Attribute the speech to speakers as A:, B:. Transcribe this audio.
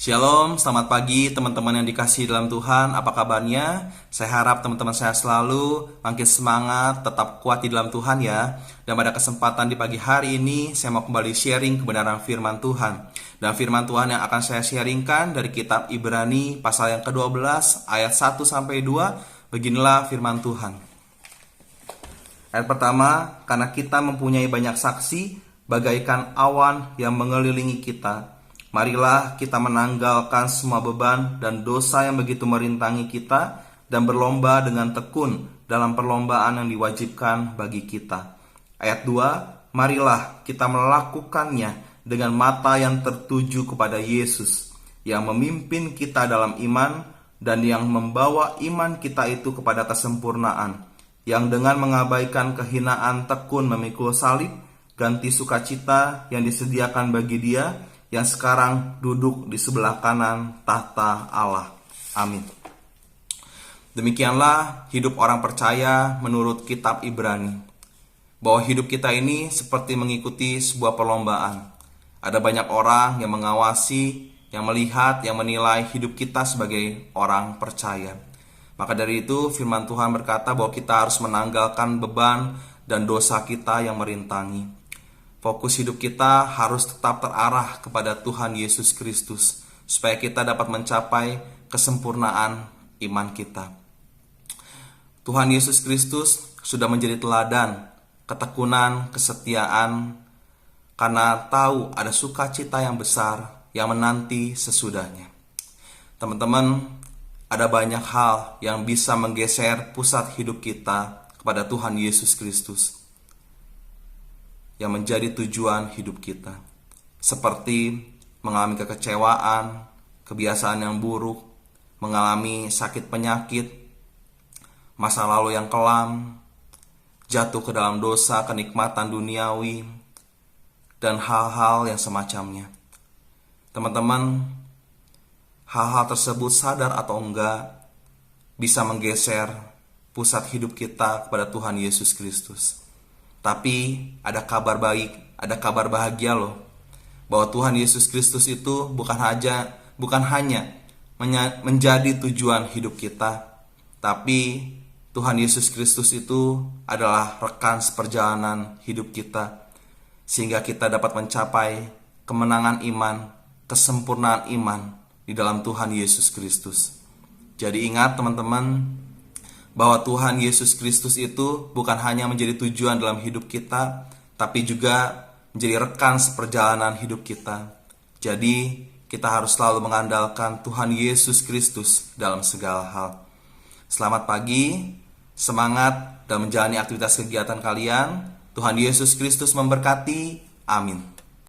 A: Shalom, selamat pagi teman-teman yang dikasihi dalam Tuhan. Apa kabarnya? Saya harap teman-teman saya selalu makin semangat, tetap kuat di dalam Tuhan ya. Dan pada kesempatan di pagi hari ini, saya mau kembali sharing kebenaran firman Tuhan. Dan firman Tuhan yang akan saya sharingkan dari kitab Ibrani pasal yang ke-12 ayat 1-2. Beginilah firman Tuhan. Ayat pertama, karena kita mempunyai banyak saksi bagaikan awan yang mengelilingi kita, marilah kita menanggalkan semua beban dan dosa yang begitu merintangi kita dan berlomba dengan tekun dalam perlombaan yang diwajibkan bagi kita. Ayat 2, marilah kita melakukannya dengan mata yang tertuju kepada Yesus yang memimpin kita dalam iman dan yang membawa iman kita itu kepada kesempurnaan, yang dengan mengabaikan kehinaan tekun memikul salib, ganti sukacita yang disediakan bagi Dia yang sekarang duduk di sebelah kanan tahta Allah. Amin. Demikianlah hidup orang percaya menurut kitab Ibrani. Bahwa hidup kita ini seperti mengikuti sebuah perlombaan. Ada banyak orang yang mengawasi, yang melihat, yang menilai hidup kita sebagai orang percaya. Maka dari itu firman Tuhan berkata bahwa kita harus menanggalkan beban dan dosa kita yang merintangi. Fokus hidup kita harus tetap terarah kepada Tuhan Yesus Kristus, supaya kita dapat mencapai kesempurnaan iman kita. Tuhan Yesus Kristus sudah menjadi teladan, ketekunan, kesetiaan, karena tahu ada sukacita yang besar yang menanti sesudahnya. Teman-teman, ada banyak hal yang bisa menggeser pusat hidup kita kepada Tuhan Yesus Kristus yang menjadi tujuan hidup kita, seperti mengalami kekecewaan, kebiasaan yang buruk, mengalami sakit penyakit, masa lalu yang kelam, jatuh ke dalam dosa, kenikmatan duniawi, dan hal-hal yang semacamnya. Teman-teman, hal-hal tersebut sadar atau enggak bisa menggeser pusat hidup kita kepada Tuhan Yesus Kristus. Tapi ada kabar baik, ada kabar bahagia loh, bahwa Tuhan Yesus Kristus itu bukan hanya menjadi tujuan hidup kita, tapi Tuhan Yesus Kristus itu adalah rekan seperjalanan hidup kita, sehingga kita dapat mencapai kemenangan iman, kesempurnaan iman di dalam Tuhan Yesus Kristus. Jadi ingat teman-teman, bahwa Tuhan Yesus Kristus itu bukan hanya menjadi tujuan dalam hidup kita, tapi juga menjadi rekan seperjalanan hidup kita. Jadi kita harus selalu mengandalkan Tuhan Yesus Kristus dalam segala hal. Selamat pagi, semangat dalam menjalani aktivitas kegiatan kalian. Tuhan Yesus Kristus memberkati. Amin.